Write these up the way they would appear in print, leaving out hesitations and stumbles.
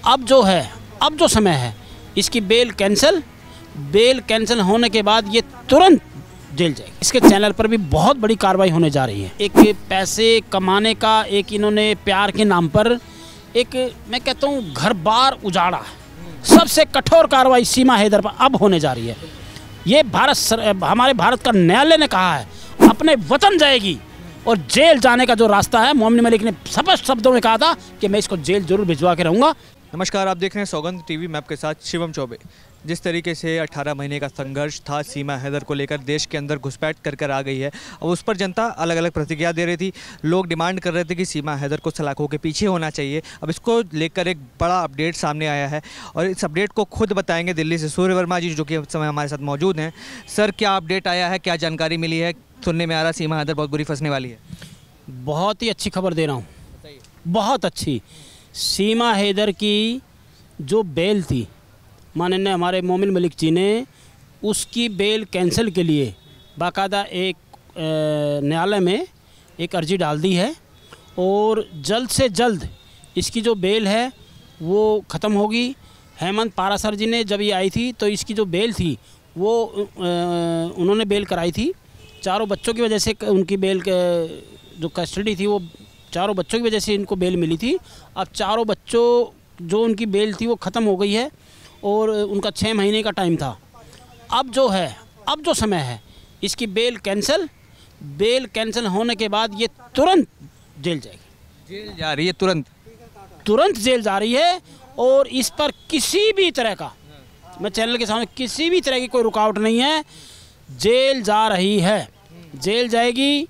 अब जो समय है इसकी बेल कैंसिल होने के बाद ये तुरंत जेल जाएगी। इसके चैनल पर भी बहुत बड़ी कार्रवाई होने जा रही है। एक पैसे कमाने का, एक इन्होंने प्यार के नाम पर एक, मैं कहता हूँ, घर बार उजाड़ा। सबसे कठोर कार्रवाई सीमा हैदर पर अब होने जा रही है। ये हमारे भारत का न्यायालय ने कहा है अपने वतन जाएगी और जेल जाने का जो रास्ता है, मोमिन मलिक ने स्पष्ट शब्दों में कहा था कि मैं इसको जेल जरूर भिजवा के रहूँगा। नमस्कार, आप देख रहे हैं सौगंध टीवी। मैं आपके साथ शिवम चौबे। जिस तरीके से 18 महीने का संघर्ष था सीमा हैदर को लेकर, देश के अंदर घुसपैठ कर आ गई है। अब उस पर जनता अलग अलग प्रतिक्रिया दे रही थी। लोग डिमांड कर रहे थे कि सीमा हैदर को सलाखों के पीछे होना चाहिए। अब इसको लेकर एक बड़ा अपडेट सामने आया है और इस अपडेट को खुद बताएंगे दिल्ली से सूर्य वर्मा जी, जो कि इस समय हमारे साथ मौजूद हैं। सर, क्या अपडेट आया है, क्या जानकारी मिली है? सुनने में आ रहा सीमा हैदर बहुत बुरी फंसने वाली है। बहुत ही अच्छी खबर दे रहा हूँ, बहुत अच्छी। सीमा हैदर की जो बेल थी, माननीय हमारे मोमिन मलिक जी ने उसकी बेल कैंसिल के लिए बाकायदा एक न्यायालय में एक अर्जी डाल दी है और जल्द से जल्द इसकी जो बेल है वो ख़त्म होगी। हेमंत पारासर जी ने जब ये आई थी तो इसकी जो बेल थी वो उन्होंने बेल कराई थी। चारों बच्चों की वजह से उनकी बेल जो कस्टडी थी वो चारों बच्चों की वजह से इनको बेल मिली थी। अब चारों बच्चों जो उनकी बेल थी वो ख़त्म हो गई है और उनका 6 महीने का टाइम था। अब जो समय है इसकी बेल कैंसिल होने के बाद ये तुरंत जेल जाएगी। जेल जा रही है, तुरंत जेल जा रही है। और इस पर किसी भी तरह का, मैं चैनल के सामने, किसी भी तरह की कोई रुकावट नहीं है। जेल जा रही है, जेल जाएगी।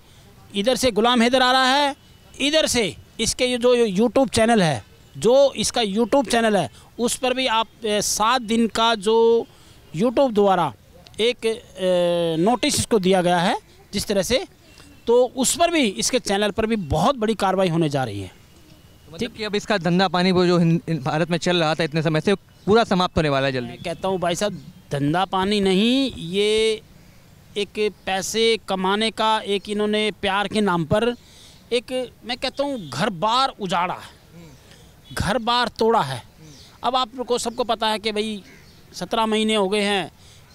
इधर से गुलाम हैदर आ रहा है, इधर से इसके ये जो यूट्यूब चैनल है, उस पर भी आप 7 दिन का जो यूट्यूब द्वारा एक नोटिस इसको दिया गया है जिस तरह से, तो उस पर भी, इसके चैनल पर भी बहुत बड़ी कार्रवाई होने जा रही है। मतलब कि अब इसका धंधा पानी वो जो भारत में चल रहा था इतने समय से, पूरा समाप्त होने वाला है जल्दी। मैं कहता हूँ भाई साहब, धंधा पानी नहीं, ये एक पैसे कमाने का, एक इन्होंने प्यार के नाम पर एक, मैं कहता हूँ, घर बार उजाड़ा है, घर बार तोड़ा है। अब आपको सबको पता है कि भाई 17 महीने हो गए हैं,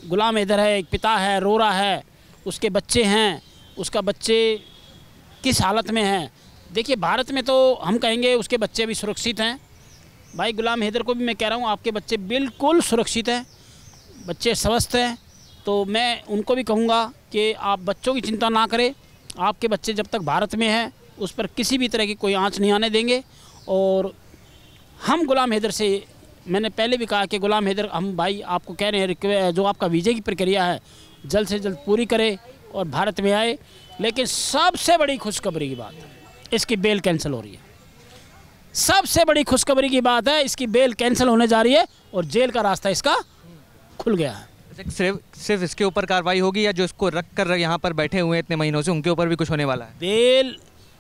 गुलाम हैदर है, एक पिता है, रो रहा है, उसके बच्चे हैं, उसका बच्चे किस हालत में हैं। देखिए, भारत में तो हम कहेंगे उसके बच्चे भी सुरक्षित हैं। भाई गुलाम हैदर को भी मैं कह रहा हूँ आपके बच्चे बिल्कुल सुरक्षित हैं, बच्चे स्वस्थ हैं। तो मैं उनको भी कहूँगा कि आप बच्चों की चिंता ना करें। आपके बच्चे जब तक भारत में हैं उस पर किसी भी तरह की कोई आँच नहीं आने देंगे। और हम गुलाम हैदर से, मैंने पहले भी कहा कि गुलाम हैदर, हम भाई आपको कह रहे हैं, जो आपका वीज़े की प्रक्रिया है जल्द से जल्द पूरी करे और भारत में आए। लेकिन सबसे बड़ी खुशखबरी की बात है, इसकी बेल कैंसिल हो रही है। सबसे बड़ी खुशखबरी की बात है, इसकी बेल कैंसिल होने जा रही है और जेल का रास्ता इसका खुल गया है। सिर्फ इसके ऊपर कार्रवाई होगी या जो इसको रख कर यहाँ पर बैठे हुए हैं इतने महीनों से, उनके ऊपर भी कुछ होने वाला है? बेल,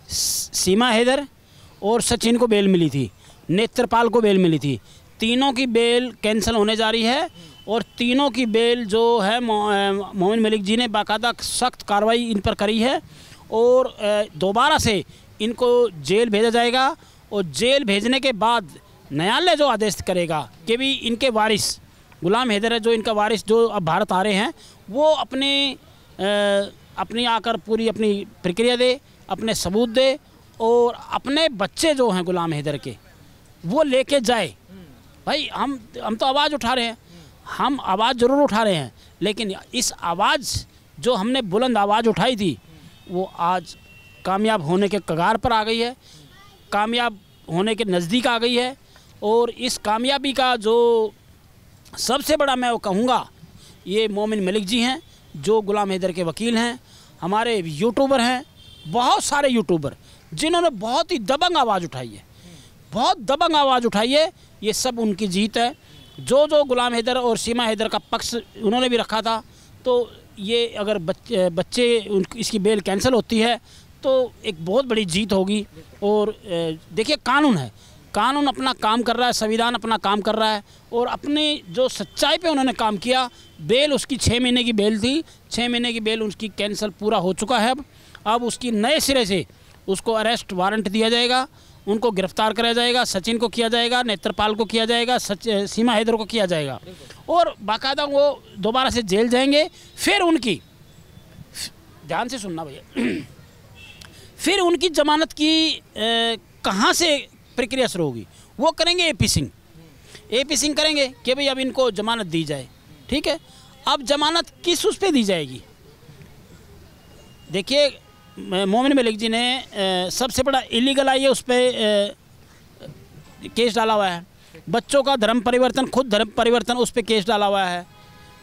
सीमा हैदर और सचिन को बेल मिली थी, नेत्रपाल को बेल मिली थी, तीनों की बेल कैंसिल होने जा रही है। और तीनों की बेल जो है मोमिन मलिक जी ने बाकायदा सख्त कार्रवाई इन पर करी है और दोबारा से इनको जेल भेजा जाएगा। और जेल भेजने के बाद न्यायालय जो आदेश करेगा कि भी इनके वारिस, गुलाम हैदर है जो इनका वारिस, जो अब भारत आ रहे हैं, वो अपनी आकर पूरी अपनी प्रक्रिया दे, अपने सबूत दे और अपने बच्चे जो हैं गुलाम हैदर के, वो लेके जाए। भाई हम तो आवाज़ उठा रहे हैं, हम आवाज़ ज़रूर उठा रहे हैं, लेकिन इस आवाज़ जो हमने बुलंद आवाज़ उठाई थी वो आज कामयाब होने के कगार पर आ गई है, कामयाब होने के नज़दीक आ गई है। और इस कामयाबी का जो सबसे बड़ा मैं वो कहूँगा, ये मोमिन मलिक जी हैं जो गुलाम हैदर के वकील हैं। हमारे यूट्यूबर हैं, बहुत सारे यूट्यूबर जिन्होंने बहुत ही दबंग आवाज़ उठाई है, बहुत दबंग आवाज़ उठाई है। ये सब उनकी जीत है। जो गुलाम हैदर और सीमा हैदर का पक्ष उन्होंने भी रखा था, तो ये अगर बच्चे इसकी बेल कैंसिल होती है तो एक बहुत बड़ी जीत होगी। और देखिए, कानून है, कानून अपना काम कर रहा है, संविधान अपना काम कर रहा है। और अपनी जो सच्चाई पे उन्होंने काम किया, बेल उसकी 6 महीने की बेल थी, 6 महीने की बेल उसकी कैंसिल पूरा हो चुका है। अब उसकी नए सिरे से उसको अरेस्ट वारंट दिया जाएगा उनको गिरफ्तार कराया जाएगा, सचिन को किया जाएगा, नेत्रपाल को किया जाएगा, सीमा हैदर को किया जाएगा और बाकायदा वो दोबारा से जेल जाएंगे। फिर उनकी, ध्यान से सुनना भैया, फिर उनकी जमानत की कहाँ से प्रक्रिया शुरू होगी, वो करेंगे एपी सिंह करेंगे कि भाई अब इनको जमानत दी जाए। ठीक है, अब जमानत किस उस पर दी जाएगी? देखिए मोमिन मलिक जी ने सबसे बड़ा इलीगल आई है उस पर केस डाला हुआ है। बच्चों का धर्म परिवर्तन, खुद धर्म परिवर्तन, उस पर केस डाला हुआ है।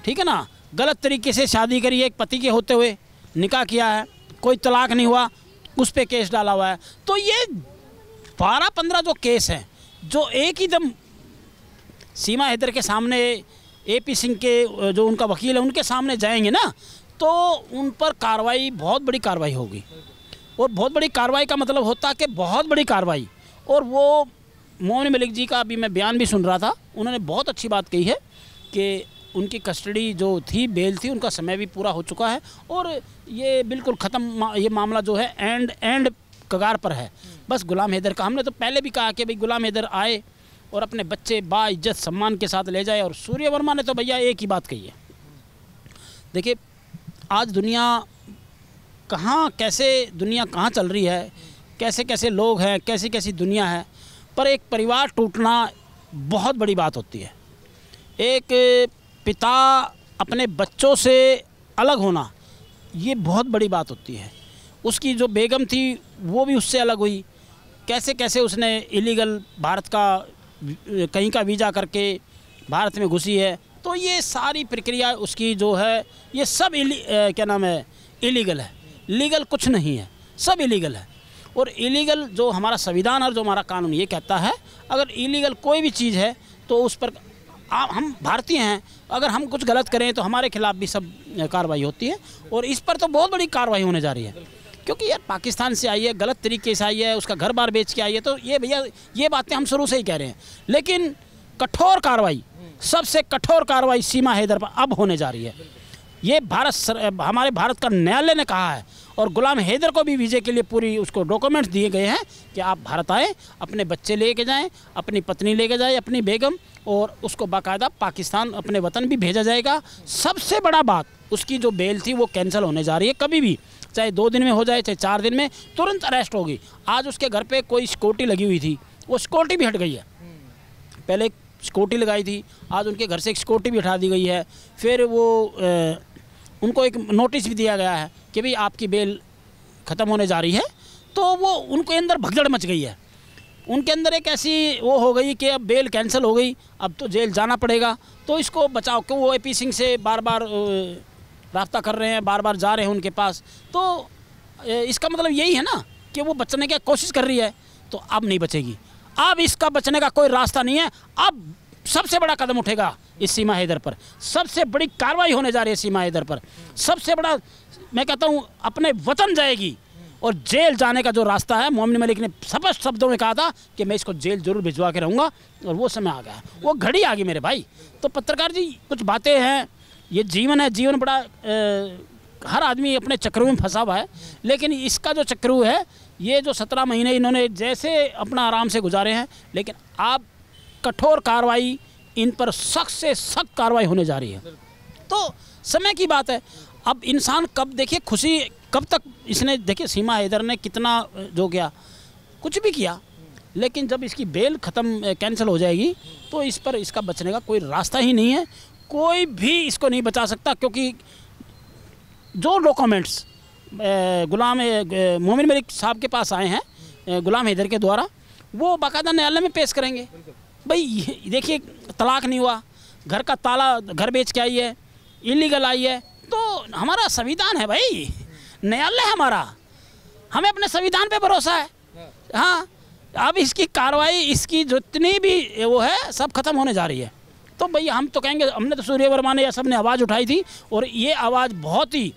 ठीक है ना, गलत तरीके से शादी करी है, एक पति के होते हुए निकाह किया है, कोई तलाक नहीं हुआ, उस पर केस डाला हुआ है। तो ये 12-15 जो केस हैं जो एक ही दम सीमा हैदर के सामने, एपी सिंह के जो उनका वकील है उनके सामने जाएंगे ना, तो उन पर कार्रवाई, बहुत बड़ी कार्रवाई होगी। और बहुत बड़ी कार्रवाई का मतलब होता है कि बहुत बड़ी कार्रवाई। और वो मोमिन मलिक जी का अभी मैं बयान भी सुन रहा था, उन्होंने बहुत अच्छी बात कही है कि उनकी कस्टडी जो थी, बेल थी, उनका समय भी पूरा हो चुका है और ये बिल्कुल ख़त्म, ये मामला जो है एंड कगार पर है। बस गुलाम हैदर का, हमने तो पहले भी कहा कि भाई गुलाम हैदर आए और अपने बच्चे बाइज्जत सम्मान के साथ ले जाए। और सूर्य वर्मा ने तो भैया एक ही बात कही है। देखिए आज दुनिया कहाँ, कैसे दुनिया कहाँ चल रही है, कैसे कैसे लोग हैं, कैसी कैसी दुनिया है, पर एक परिवार टूटना बहुत बड़ी बात होती है। एक पिता अपने बच्चों से अलग होना, ये बहुत बड़ी बात होती है। उसकी जो बेगम थी वो भी उससे अलग हुई, कैसे कैसे उसने इलीगल भारत का कहीं का वीज़ा करके भारत में घुसी है। तो ये सारी प्रक्रिया उसकी जो है, ये सब क्या नाम है, इलीगल है। लीगल कुछ नहीं है, सब इलीगल है। और इलीगल जो हमारा संविधान और जो हमारा कानून ये कहता है, अगर इलीगल कोई भी चीज़ है तो उस पर हम भारतीय हैं, अगर हम कुछ गलत करें तो हमारे खिलाफ भी सब कार्रवाई होती है। और इस पर तो बहुत बड़ी कार्रवाई होने जा रही है, क्योंकि यार पाकिस्तान से आई है, गलत तरीके से आई है, उसका घर बार बेच के आई है। तो ये भैया ये बातें हम शुरू से ही कह रहे हैं, लेकिन कठोर कार्रवाई, सबसे कठोर कार्रवाई सीमा हैदर पर अब होने जा रही है। ये हमारे भारत का न्यायालय ने कहा है और गुलाम हैदर को भी वीज़े के लिए पूरी उसको डॉक्यूमेंट्स दिए गए हैं कि आप भारत आए, अपने बच्चे लेके जाएं, अपनी पत्नी लेके जाएं, अपनी बेगम, और उसको बाकायदा पाकिस्तान अपने वतन भी भेजा जाएगा। सबसे बड़ा बात, उसकी जो बेल थी वो कैंसिल होने जा रही है। कभी भी, चाहे 2 दिन में हो जाए, चाहे 4 दिन में, तुरंत अरेस्ट होगी। आज उसके घर पे कोई सिक्योरिटी लगी हुई थी, वो सिक्योरिटी भी हट गई है। पहले सिक्योरिटी लगाई थी, आज उनके घर से एक सिक्योरिटी भी हटा दी गई है। फिर वो उनको एक नोटिस भी दिया गया है कि भाई आपकी बेल ख़त्म होने जा रही है। तो वो उनके अंदर भगदड़ मच गई है, उनके अंदर एक ऐसी वो हो गई कि अब बेल कैंसिल हो गई, अब तो जेल जाना पड़ेगा। तो इसको बचाओ, क्यों वो एपी सिंह से बार बार राब्ता कर रहे हैं, बार बार जा रहे हैं उनके पास। तो इसका मतलब यही है ना कि वो बचने की कोशिश कर रही है, तो अब नहीं बचेगी। अब इसका बचने का कोई रास्ता नहीं है। अब सबसे बड़ा कदम उठेगा इस सीमा हैदर पर, सबसे बड़ी कार्रवाई होने जा रही है सीमा हैदर पर। सबसे बड़ा, मैं कहता हूँ, अपने वतन जाएगी और जेल जाने का जो रास्ता है, मोमिन मलिक ने स्पष्ट शब्दों में कहा था कि मैं इसको जेल जरूर भिजवा के रहूँगा, और वो समय आ गया, वो घड़ी आ गई मेरे भाई। तो पत्रकार जी, कुछ बातें हैं, ये जीवन है, जीवन बड़ा हर आदमी अपने चक्रों में फंसा हुआ है, लेकिन इसका जो चक्रू है, ये जो 17 महीने इन्होंने जैसे अपना आराम से गुजारे हैं, लेकिन अब कठोर कार्रवाई इन पर सख्त से सख्त कार्रवाई होने जा रही है। तो समय की बात है, अब इंसान कब, देखिए खुशी कब तक इसने, देखिए सीमा हैदर ने कितना जो किया, कुछ भी किया, लेकिन जब इसकी बेल ख़त्म कैंसिल हो जाएगी तो इस पर इसका बचने का कोई रास्ता ही नहीं है। कोई भी इसको नहीं बचा सकता, क्योंकि जो डॉक्यूमेंट्स मोमिन मलिक साहब के पास आए हैं गुलाम हैदर के द्वारा, वो बाकायदा न्यायालय में पेश करेंगे। भाई देखिए, तलाक नहीं हुआ, घर का ताला, घर बेच के आई है, इलीगल आई है। तो हमारा संविधान है भाई, न्यायालय हमारा, हमें अपने संविधान पे भरोसा है। हाँ, अब इसकी कार्रवाई, इसकी जितनी भी वो है, सब खत्म होने जा रही है। तो भैया हम तो कहेंगे, हमने तो सूर्य वर्मा ने या सब ने आवाज़ उठाई थी, और ये आवाज़ बहुत ही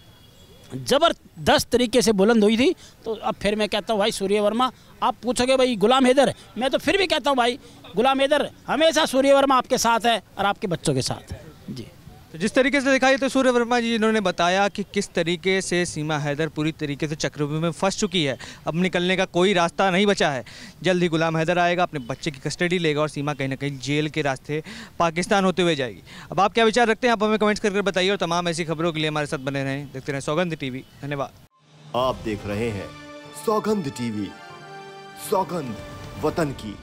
ज़बरदस्त तरीके से बुलंद हुई थी। तो अब फिर मैं कहता हूँ भाई सूर्य वर्मा, आप पूछोगे भाई गुलाम हैदर, मैं तो फिर भी कहता हूँ भाई गुलाम हैदर, हमेशा सूर्य वर्मा आपके साथ है और आपके बच्चों के साथ है जी। तो जिस तरीके से दिखाई तो सूर्य वर्मा जी इन्होंने बताया कि किस तरीके से सीमा हैदर पूरी तरीके से चक्रव्यूह में फंस चुकी है, अब निकलने का कोई रास्ता नहीं बचा है। जल्द ही गुलाम हैदर आएगा, अपने बच्चे की कस्टडी लेगा और सीमा कहीं ना कहीं जेल के रास्ते पाकिस्तान होते हुए जाएगी। अब आप क्या विचार रखते हैं, आप हमें कमेंट्स करके बताइए और तमाम ऐसी खबरों के लिए हमारे साथ बने रहें। देखते रहें सौगंध टीवी। धन्यवाद। आप देख रहे हैं सौगंध टीवी, सौगंध वतन की।